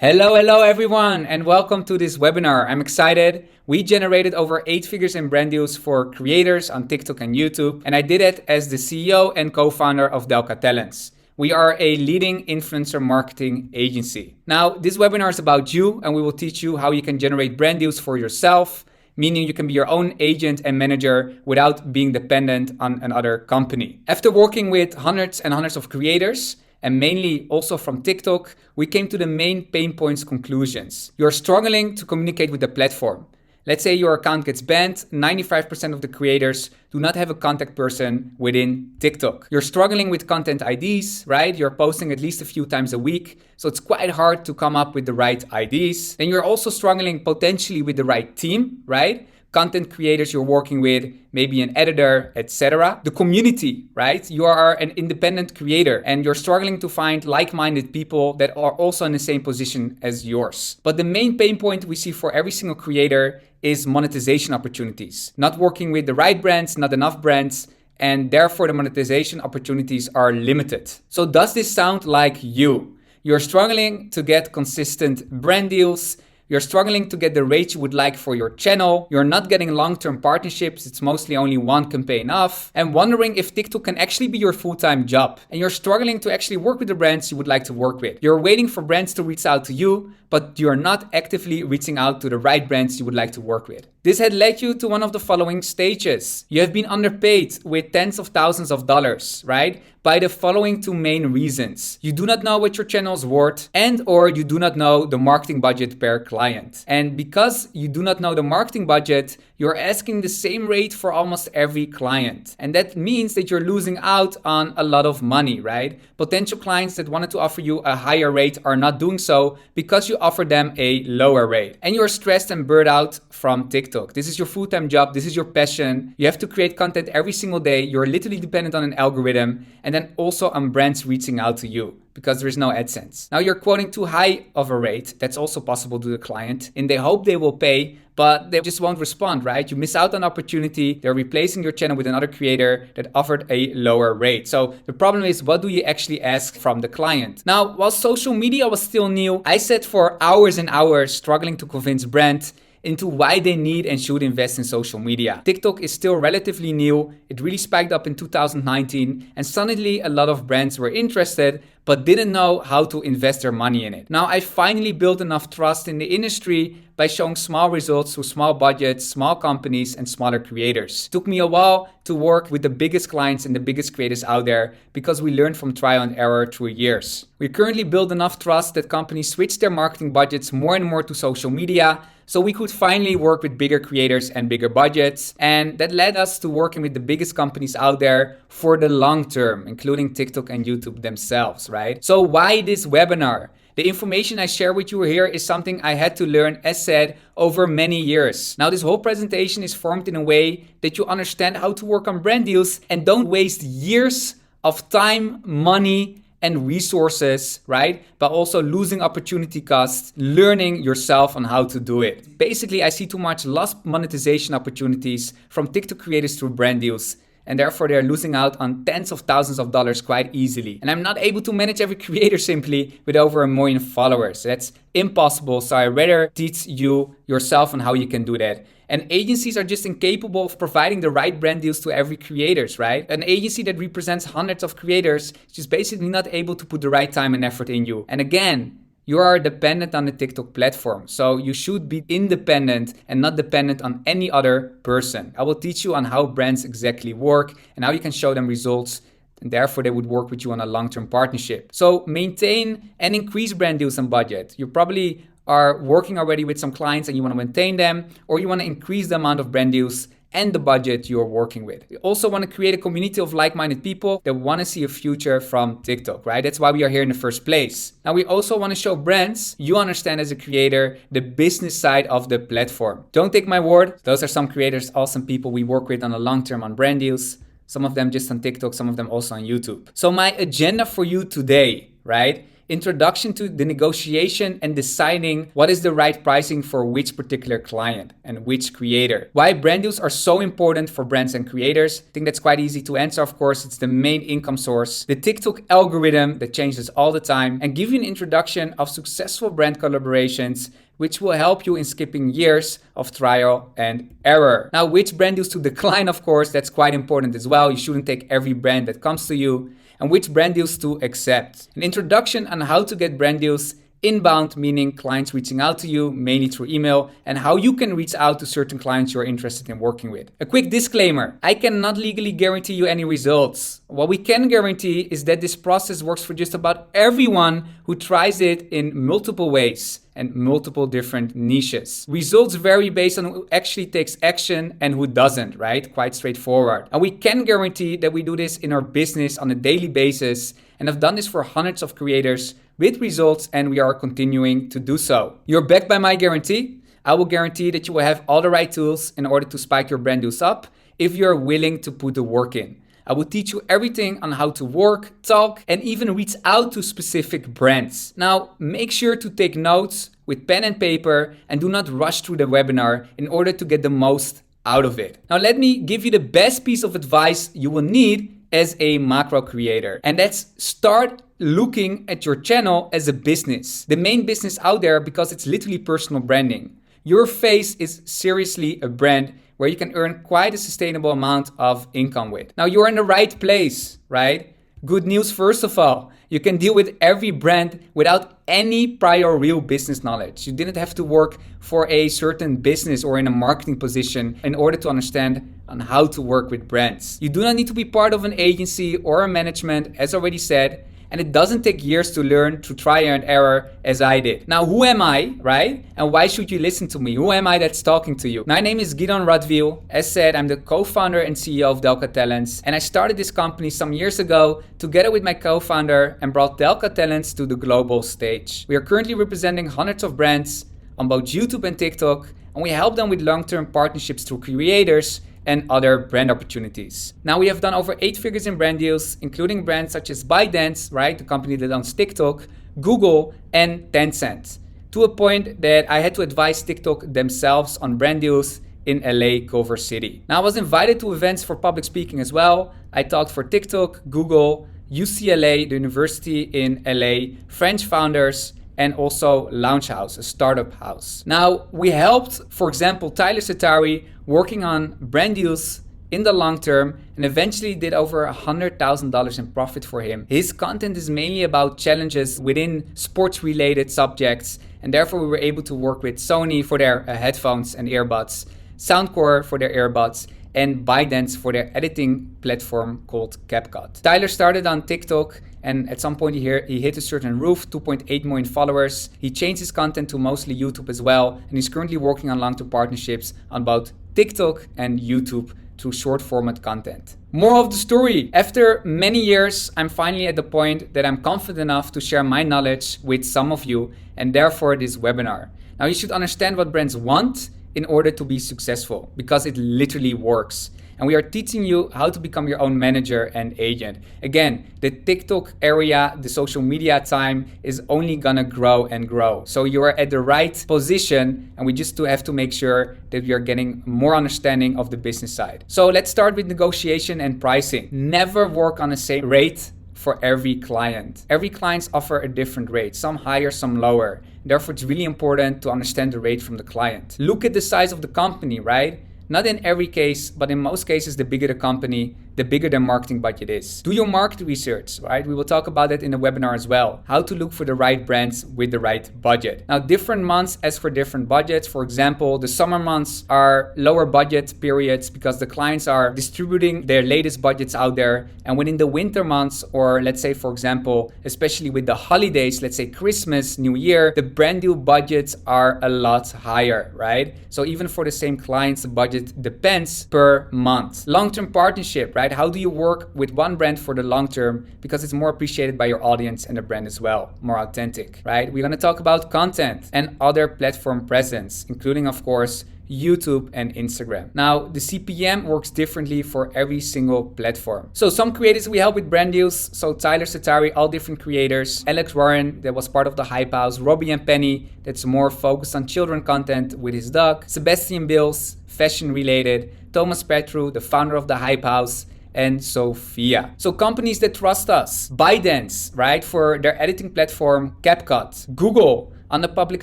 Hello everyone, and welcome to this webinar. I'm excited. We generated over 8 figures in brand deals for creators on TikTok and YouTube, and I did it as the CEO and co-founder of Delka Talents. We are a leading influencer marketing agency. Now, this webinar is about you, and we will teach you how you can generate brand deals for yourself, meaning you can be your own agent and manager without being dependent on another company. After working with hundreds and hundreds of creators, and mainly also from TikTok, we came to the main pain points conclusions. You're struggling to communicate with the platform. Let's say your account gets banned, 95% of the creators do not have a contact person within TikTok. You're struggling with content IDs, right? You're posting at least a few times a week, so it's quite hard to come up with the right IDs. Then you're also struggling potentially with the right team, right? Content creators you're working with, maybe an editor, etc. The community, right? You are an independent creator and you're struggling to find like-minded people that are also in the same position as yours. But the main pain point we see for every single creator is monetization opportunities. Not working with the right brands, not enough brands, and therefore the monetization opportunities are limited. So does this sound like you? You're struggling to get consistent brand deals. You're struggling to get the rates you would like for your channel. You're not getting long-term partnerships. It's mostly only one campaign off. And wondering if TikTok can actually be your full-time job. And you're struggling to actually work with the brands you would like to work with. You're waiting for brands to reach out to you, but you're not actively reaching out to the right brands you would like to work with. This had led you to one of the following stages. You have been underpaid with tens of thousands of dollars, right? By the following two main reasons. You do not know what your channel is worth and/or you do not know the marketing budget per client. And because you do not know the marketing budget, you're asking the same rate for almost every client. And that means that you're losing out on a lot of money, right? Potential clients that wanted to offer you a higher rate are not doing so because you offer them a lower rate. And you're stressed and burned out from TikTok. This is your full-time job. This is your passion. You have to create content every single day. You're literally dependent on an algorithm and then also on brands reaching out to you because there is no AdSense. Now you're quoting too high of a rate. That's also possible to the client and they hope they will pay, but they just won't respond, right? You miss out on opportunity. They're replacing your channel with another creator that offered a lower rate. So the problem is, what do you actually ask from the client? Now, while social media was still new, I sat for hours and hours struggling to convince brands into why they need and should invest in social media. TikTok is still relatively new. It really spiked up in 2019 and suddenly a lot of brands were interested but didn't know how to invest their money in it. Now I finally built enough trust in the industry by showing small results with small budgets, small companies and smaller creators. It took me a while to work with the biggest clients and the biggest creators out there because we learned from trial and error through years. We currently build enough trust that companies switch their marketing budgets more and more to social media, so we could finally work with bigger creators and bigger budgets. And that led us to working with the biggest companies out there for the long term, including TikTok and YouTube themselves, right? So why this webinar? The information I share with you here is something I had to learn, as said, over many years. Now, this whole presentation is formed in a way that you understand how to work on brand deals and don't waste years of time, money, and resources, right? But also losing opportunity costs, learning yourself on how to do it. Basically, I see too much lost monetization opportunities from TikTok creators through brand deals. And therefore they're losing out on tens of thousands of dollars quite easily. And I'm not able to manage every creator simply with over 1 million followers. That's impossible. So I'd rather teach you yourself on how you can do that. And agencies are just incapable of providing the right brand deals to every creators, right? An agency that represents hundreds of creators is just basically not able to put the right time and effort in you. And again, you are dependent on the TikTok platform. So you should be independent and not dependent on any other person. I will teach you on how brands exactly work and how you can show them results. And therefore they would work with you on a long-term partnership. So maintain and increase brand deals and budget. You probably are working already with some clients and you want to maintain them, or you want to increase the amount of brand deals and the budget you're working with. You also want to create a community of like-minded people that want to see a future from TikTok, right? That's why we are here in the first place. Now, we also want to show brands you understand as a creator the business side of the platform. Don't take my word. Those are some creators, awesome people we work with on a long term on brand deals. Some of them just on TikTok, some of them also on YouTube. So my agenda for you today, right, introduction to the negotiation and deciding what is the right pricing for which particular client and which creator. Why brand deals are so important for brands and creators? I think that's quite easy to answer, of course. It's the main income source. The TikTok algorithm that changes all the time, and give you an introduction of successful brand collaborations, which will help you in skipping years of trial and error. Now, which brand deals to decline, of course, that's quite important as well. You shouldn't take every brand that comes to you. And which brand deals to accept. An introduction on how to get brand deals inbound, meaning clients reaching out to you mainly through email, and how you can reach out to certain clients you're interested in working with. A quick disclaimer, I cannot legally guarantee you any results. What we can guarantee is that this process works for just about everyone who tries it in multiple ways and multiple different niches. Results vary based on who actually takes action and who doesn't, right? Quite straightforward. And we can guarantee that we do this in our business on a daily basis, and have done this for hundreds of creators with results, and we are continuing to do so. You're backed by my guarantee. I will guarantee that you will have all the right tools in order to spike your brand deals up if you're willing to put the work in. I will teach you everything on how to work, talk, and even reach out to specific brands. Now, make sure to take notes with pen and paper and do not rush through the webinar in order to get the most out of it. Now, let me give you the best piece of advice you will need as a macro creator, and that's start looking at your channel as a business, the main business out there, because it's literally personal branding. Your face is seriously a brand where you can earn quite a sustainable amount of income with. Now, you're in the right place, right? Good news, first of all, you can deal with every brand without any prior real business knowledge. You didn't have to work for a certain business or in a marketing position in order to understand on how to work with brands. You do not need to be part of an agency or a management, as already said, and it doesn't take years to learn through trial and error as I did. Now, who am I, right? And why should you listen to me? Who am I that's talking to you? My name is Gidon Radwiel. As said, I'm the co-founder and CEO of Delka Talents, and I started this company some years ago together with my co-founder and brought Delka Talents to the global stage. We are currently representing hundreds of brands on both YouTube and TikTok, and we help them with long-term partnerships through creators and other brand opportunities. Now, we have done over 8 figures in brand deals, including brands such as ByteDance, right, the company that owns TikTok, Google, and Tencent, to a point that I had to advise TikTok themselves on brand deals in LA, Culver City. Now, I was invited to events for public speaking as well. I talked for TikTok, Google, UCLA, the university in LA, French founders, and also Launch House, a startup house. Now, we helped, for example, Tyler Satari working on brand deals in the long term and eventually did over $100,000 in profit for him. His content is mainly about challenges within sports-related subjects, and therefore we were able to work with Sony for their headphones and earbuds, Soundcore for their earbuds, and ByteDance for their editing platform called CapCut. Tyler started on TikTok, and at some point he hit a certain roof, 2.8 million followers. He changed his content to mostly YouTube as well, and he's currently working on long-term partnerships on both TikTok and YouTube through short format content. More of the story. After many years, I'm finally at the point that I'm confident enough to share my knowledge with some of you, and therefore this webinar. Now, you should understand what brands want in order to be successful, because it literally works. And we are teaching you how to become your own manager and agent. Again, the TikTok area, the social media time is only gonna grow and grow. So you are at the right position, and we just have to make sure that we are getting more understanding of the business side. So let's start with negotiation and pricing. Never work on the same rate for every client. Every client offers a different rate, some higher, some lower. Therefore, it's really important to understand the rate from the client. Look at the size of the company, right? Not in every case, but in most cases, the bigger the company, the bigger their marketing budget is. Do your market research, right? We will talk about that in the webinar as well. How to look for the right brands with the right budget. Now, different months ask for different budgets. For example, the summer months are lower budget periods because the clients are distributing their latest budgets out there. And within the winter months, or let's say, for example, especially with the holidays, let's say Christmas, New Year, the brand deal budgets are a lot higher, right? So even for the same clients, the budget depends per month. Long-term partnership, right? How do you work with one brand for the long term? Because it's more appreciated by your audience and the brand as well, more authentic, right? We're going to talk about content and other platform presence, including, of course, YouTube, and Instagram. Now, the CPM works differently for every single platform. So some creators we help with brand deals. So Tyler Satari, all different creators. Alex Warren, that was part of the Hype House. Robbie and Penny, that's more focused on children content with his dog. Sebastian Bills, fashion related. Thomas Petru, the founder of the Hype House, and Sophia. So companies that trust us. ByteDance, right, for their editing platform. CapCut. Google, on the public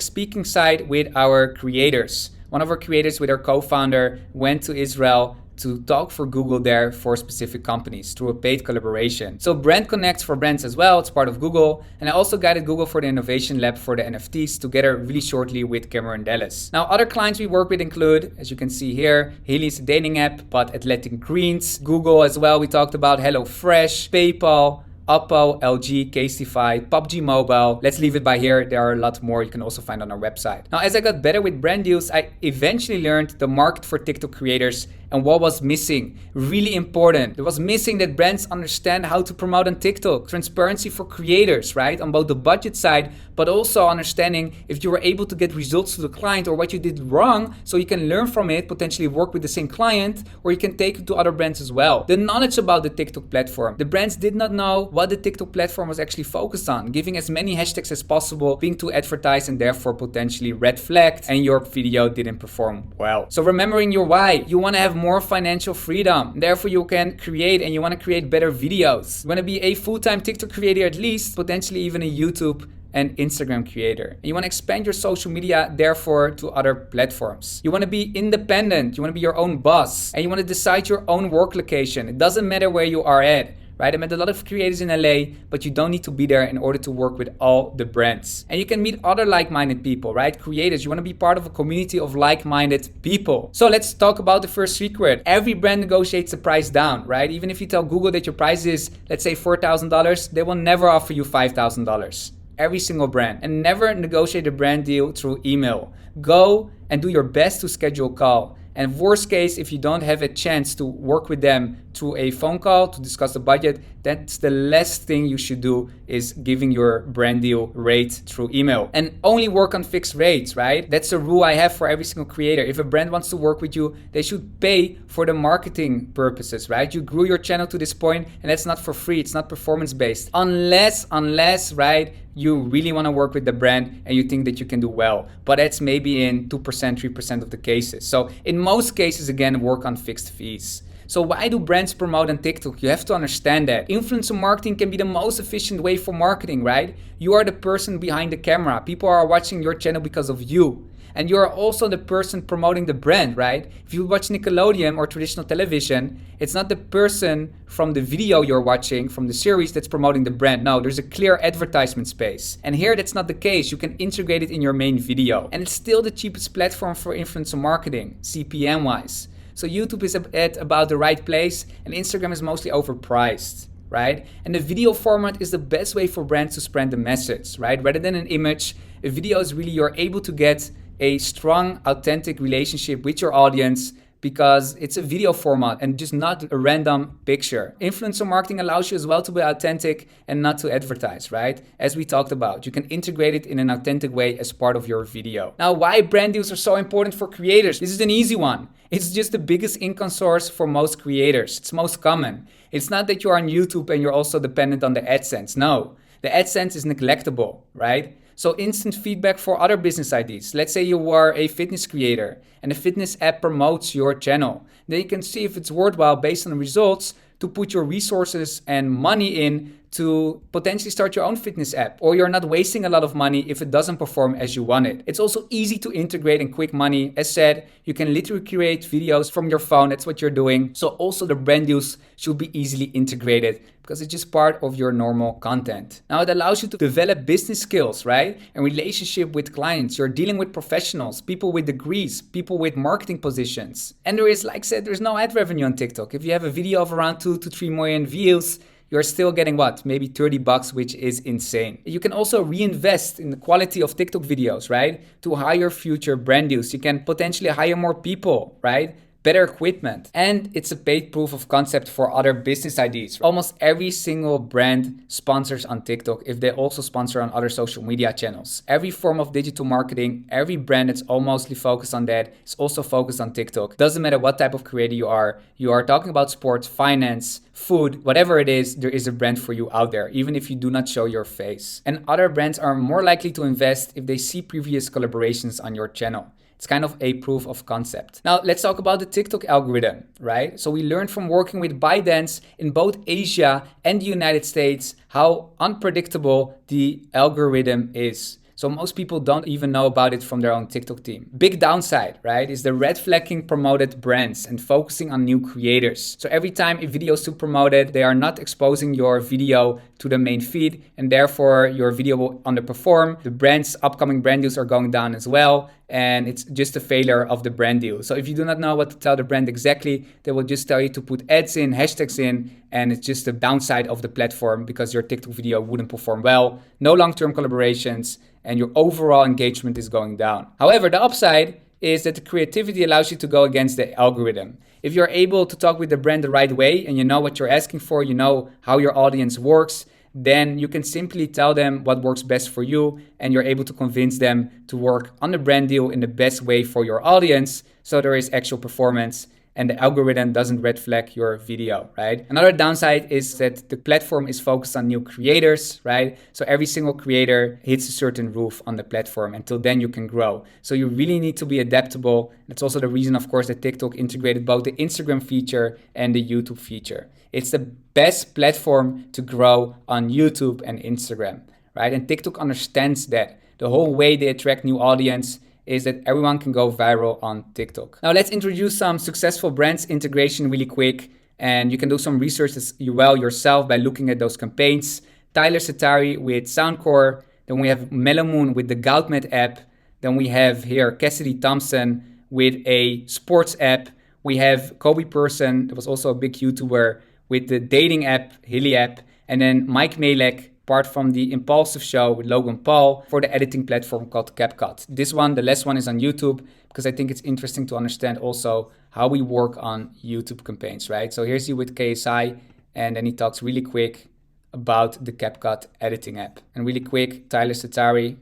speaking side with our creators. One of our creators with our co-founder went to Israel to talk for Google there for specific companies through a paid collaboration. So Brand Connect for brands as well, it's part of Google. And I also guided Google for the Innovation Lab for the NFTs together really shortly with Cameron Dallas. Now, other clients we work with include, as you can see here, Healy's dating app, but Athletic Greens, Google as well, we talked about HelloFresh, PayPal, Oppo, LG, Casetify, PUBG Mobile. Let's leave it by here. There are a lot more you can also find on our website. Now, as I got better with brand deals, I eventually learned the market for TikTok creators and what was missing. Really important. It was missing that brands understand how to promote on TikTok. Transparency for creators, right? On both the budget side, but also understanding if you were able to get results to the client or what you did wrong so you can learn from it, potentially work with the same client, or you can take it to other brands as well. The knowledge about the TikTok platform. The brands did not know what the TikTok platform was actually focused on, giving as many hashtags as possible, being too advertised and therefore potentially red flagged, and your video didn't perform well. So remembering your why, you want to have more financial freedom. Therefore, you can create and you want to create better videos. You want to be a full-time TikTok creator at least, potentially even a YouTube and Instagram creator. And you want to expand your social media, therefore, to other platforms. You want to be independent. You want to be your own boss. And you want to decide your own work location. It doesn't matter where you are at. Right? I met a lot of creators in LA, but you don't need to be there in order to work with all the brands. And you can meet other like-minded people, right? Creators, you want to be part of a community of like-minded people. So let's talk about the first secret. Every brand negotiates the price down, right? Even if you tell Google that your price is, let's say $4,000, they will never offer you $5,000. Every single brand. And never negotiate a brand deal through email. Go and do your best to schedule a call. And worst case, if you don't have a chance to work with them through a phone call to discuss the budget, that's the last thing you should do, is giving your brand deal rate through email. And only work on fixed rates, right? That's a rule I have for every single creator. If a brand wants to work with you, they should pay for the marketing purposes, right? You grew your channel to this point, and that's not for free. It's not performance based. Unless, right, you really want to work with the brand and you think that you can do well. But that's maybe in 2%, 3% of the cases. So in most cases, again, work on fixed fees. So why do brands promote on TikTok? You have to understand that. Influencer marketing can be the most efficient way for marketing, right? You are the person behind the camera. People are watching your channel because of you. And you're also the person promoting the brand, right? If you watch Nickelodeon or traditional television, it's not the person from the video you're watching, from the series, that's promoting the brand. No, there's a clear advertisement space. And here, that's not the case. You can integrate it in your main video. And it's still the cheapest platform for influencer marketing, CPM-wise. So YouTube is at about the right place, and Instagram is mostly overpriced, right? And the video format is the best way for brands to spread the message, right? Rather than an image, a video is really, you're able to get a strong, authentic relationship with your audience because it's a video format and just not a random picture. Influencer marketing allows you as well to be authentic and not to advertise, right? As we talked about, you can integrate it in an authentic way as part of your video. Now, why brand deals are so important for creators? This is an easy one. It's just the biggest income source for most creators. It's most common. It's not that you're on YouTube and you're also dependent on the AdSense. No, the AdSense is neglectable, right? So instant feedback for other business ideas. Let's say you are a fitness creator and a fitness app promotes your channel. Then you can see if it's worthwhile based on the results to put your resources and money in to potentially start your own fitness app, or you're not wasting a lot of money if it doesn't perform as you want it. It's also easy to integrate and quick money. As said, you can literally create videos from your phone. That's what you're doing. So also the brand deals should be easily integrated because it's just part of your normal content. Now it allows you to develop business skills, right? And relationship with clients. You're dealing with professionals, people with degrees, people with marketing positions. And there is, like I said, there's no ad revenue on TikTok. If you have a video of around 2 to 3 million views, you're still getting what? Maybe $30, which is insane. You can also reinvest in the quality of TikTok videos, right? To hire future brand deals. You can potentially hire more people, right? better equipment, and it's a paid proof of concept for other business ideas. Almost every single brand sponsors on TikTok if they also sponsor on other social media channels. Every form of digital marketing, every brand that's almost focused on that is also focused on TikTok. Doesn't matter what type of creator you are talking about sports, finance, food, whatever it is, there is a brand for you out there, even if you do not show your face. And other brands are more likely to invest if they see previous collaborations on your channel. It's kind of a proof of concept. Now let's talk about the TikTok algorithm, right? So we learned from working with ByteDance in both Asia and the United States how unpredictable the algorithm is. So most people don't even know about it from their own TikTok team. Big downside, right, is the red flagging promoted brands and focusing on new creators. So every time a video is too promoted, they are not exposing your video to the main feed, and therefore your video will underperform. The brand's upcoming brand deals are going down as well, and it's just a failure of the brand deal. So if you do not know what to tell the brand exactly, they will just tell you to put ads in, hashtags in, and it's just a downside of the platform because your TikTok video wouldn't perform well, no long-term collaborations, and your overall engagement is going down. However, the upside is that the creativity allows you to go against the algorithm. If you're able to talk with the brand the right way and you know what you're asking for, you know how your audience works, then you can simply tell them what works best for you, and you're able to convince them to work on the brand deal in the best way for your audience so there is actual performance and the algorithm doesn't red flag your video, right? Another downside is that the platform is focused on new creators, right? So every single creator hits a certain roof on the platform. Until then you can grow. So you really need to be adaptable. That's also the reason, of course, that TikTok integrated both the Instagram feature and the YouTube feature. It's the best platform to grow on YouTube and Instagram, right? And TikTok understands that. The whole way they attract new audience is that everyone can go viral on TikTok. Now let's introduce some successful brands integration really quick, and you can do some research as well yourself by looking at those campaigns. Tyler Satari with Soundcore, then we have Melomoon with the GoutMed app, then we have here Cassidy Thompson with a sports app, we have Kobe Person, that was also a big YouTuber, with the dating app, Hilly app, and then Mike Malek, part from the Impulsive Show with Logan Paul for the editing platform called CapCut. This one, the last one, is on YouTube because I think it's interesting to understand also how we work on YouTube campaigns, right? So here's you with KSI, and then he talks really quick about the CapCut editing app. And really quick, Tyler Satari,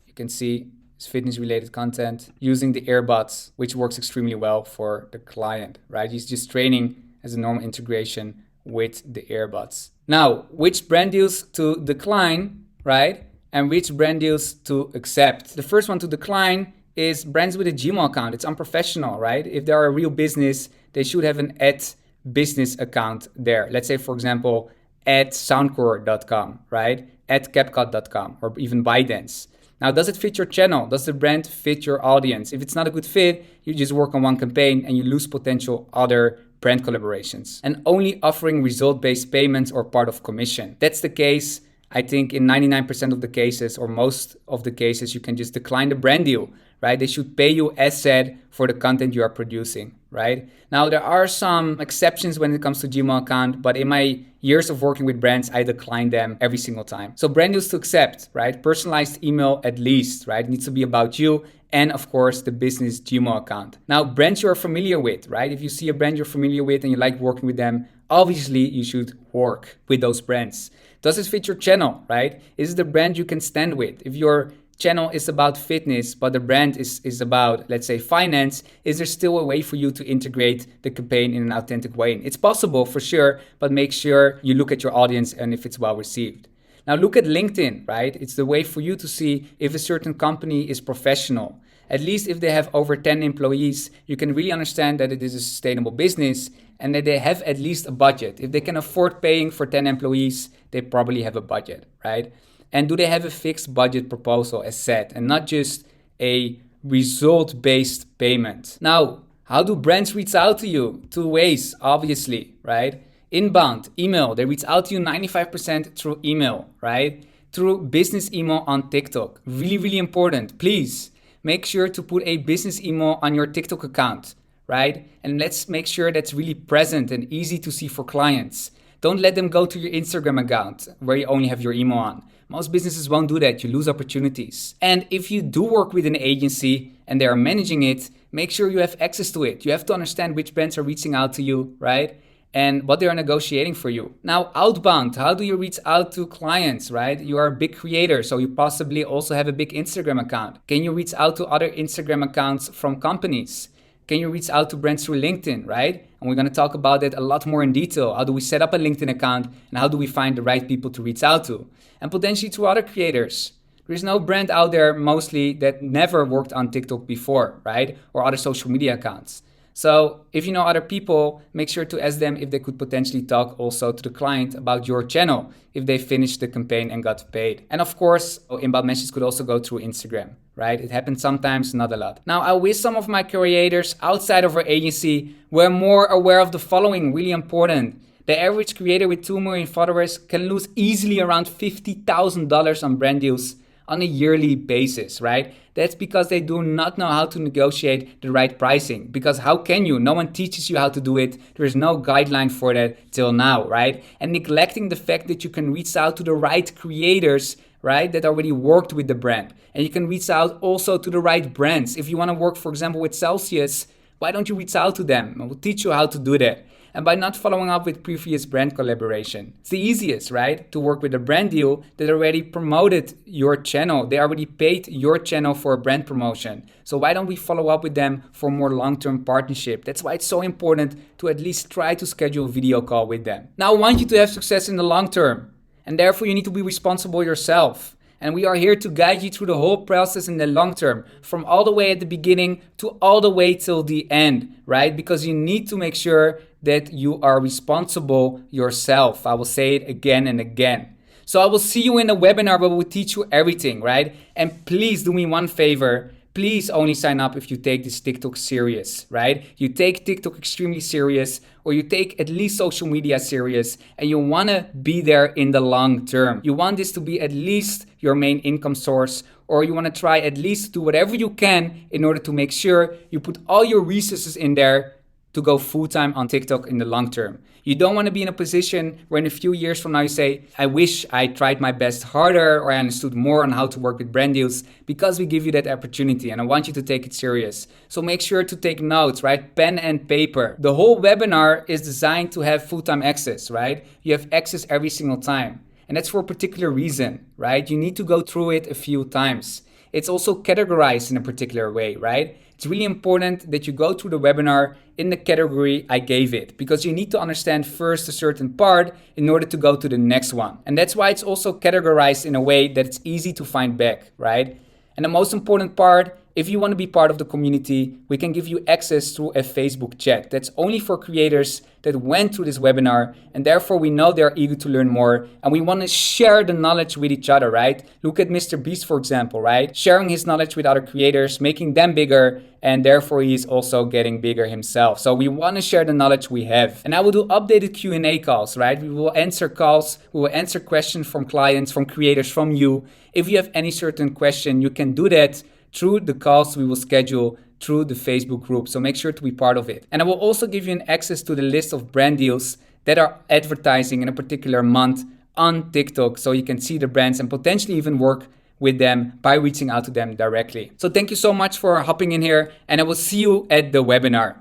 you can see his fitness-related content using the earbuds, which works extremely well for the client, right? He's just training as a normal integration with the earbuds. Now, which brand deals to decline, right? And which brand deals to accept? The first one to decline is brands with a Gmail account. It's unprofessional, right? If they are a real business, they should have an @business account there. Let's say, for example, @soundcore.com, right? @capcut.com, or even ByteDance. Now, does it fit your channel? Does the brand fit your audience? If it's not a good fit, you just work on one campaign and you lose potential other brand collaborations. And only offering result-based payments or part of commission. That's the case, I think, in 99% of the cases, or most of the cases, you can just decline the brand deal, right? They should pay you as said for the content you are producing, right? Now, there are some exceptions when it comes to Gmail account, but in my years of working with brands, I decline them every single time. So brand deals to accept, right? Personalized email at least, right? It needs to be about you, and of course the business Gmail account. Now, brands you are familiar with, right? If you see a brand you're familiar with and you like working with them, obviously you should work with those brands. Does it fit your channel, right? Is it the brand you can stand with? If your channel is about fitness, but the brand is about, let's say, finance, is there still a way for you to integrate the campaign in an authentic way? It's possible for sure, but make sure you look at your audience and if it's well received. Now look at LinkedIn, right? It's the way for you to see if a certain company is professional. At least if they have over 10 employees, you can really understand that it is a sustainable business and that they have at least a budget. If they can afford paying for 10 employees, they probably have a budget, right? And do they have a fixed budget proposal as set and not just a result-based payment? Now, how do brands reach out to you? Two ways, obviously, right? Inbound, email, they reach out to you 95% through email, right? Through business email on TikTok. Really, really important. Please make sure to put a business email on your TikTok account, right? And let's make sure that's really present and easy to see for clients. Don't let them go to your Instagram account where you only have your email on. Most businesses won't do that. You lose opportunities. And if you do work with an agency and they are managing it, make sure you have access to it. You have to understand which brands are reaching out to you, right? And what they are negotiating for you. Now, outbound, how do you reach out to clients, right? You are a big creator, so you possibly also have a big Instagram account. Can you reach out to other Instagram accounts from companies? Can you reach out to brands through LinkedIn, right? And we're going to talk about it a lot more in detail. How do we set up a LinkedIn account and how do we find the right people to reach out to? And potentially to other creators. There's no brand out there mostly that never worked on TikTok before, right? Or other social media accounts. So if you know other people, make sure to ask them if they could potentially talk also to the client about your channel if they finished the campaign and got paid. And of course, inbound messages could also go through Instagram, right? It happens sometimes, not a lot. Now, I wish some of my creators outside of our agency were more aware of the following, really important. The average creator with 2 million followers can lose easily around $50,000 on brand deals on a yearly basis, right? That's because they do not know how to negotiate the right pricing. Because how can you? No one teaches you how to do it. There is no guideline for that till now, right? And neglecting the fact that you can reach out to the right creators, right, that already worked with the brand. And you can reach out also to the right brands. If you want to work, for example, with Celsius, why don't you reach out to them? We'll teach you how to do that. And by not following up with previous brand collaboration. It's the easiest, right? To work with a brand deal that already promoted your channel. They already paid your channel for a brand promotion. So why don't we follow up with them for more long-term partnership? That's why it's so important to at least try to schedule a video call with them. Now, I want you to have success in the long term. And therefore, you need to be responsible yourself. And we are here to guide you through the whole process in the long term, from all the way at the beginning to all the way till the end, right? Because you need to make sure that you are responsible yourself. I will say it again and again. So I will see you in a webinar where we'll teach you everything, right? And please do me one favor. Please only sign up if you take this TikTok serious, right? You take TikTok extremely serious, or you take at least social media serious, and you want to be there in the long term. You want this to be at least your main income source, or you want to try at least to do whatever you can in order to make sure you put all your resources in there to go full-time on TikTok in the long term. You don't want to be in a position where in a few years from now you say, I wish I tried my best harder or I understood more on how to work with brand deals, because we give you that opportunity and I want you to take it serious. So make sure to take notes, right? Pen and paper. The whole webinar is designed to have full-time access, right? You have access every single time. And that's for a particular reason, right? You need to go through it a few times. It's also categorized in a particular way, right? It's really important that you go through the webinar in the category I gave it, because you need to understand first a certain part in order to go to the next one. And that's why it's also categorized in a way that it's easy to find back, right? And the most important part, if you want to be part of the community, we can give you access through a Facebook chat. That's only for creators that went through this webinar, and therefore we know they're eager to learn more, and we want to share the knowledge with each other, right? Look at Mr. Beast, for example, right? Sharing his knowledge with other creators, making them bigger, and therefore he's also getting bigger himself. So we want to share the knowledge we have. And I will do updated Q&A calls, right? We will answer calls, we will answer questions from clients, from creators, from you. If you have any certain question, you can do that through the calls we will schedule through the Facebook group. So make sure to be part of it. And I will also give you an access to the list of brand deals that are advertising in a particular month on TikTok, so you can see the brands and potentially even work with them by reaching out to them directly. So thank you so much for hopping in here, and I will see you at the webinar.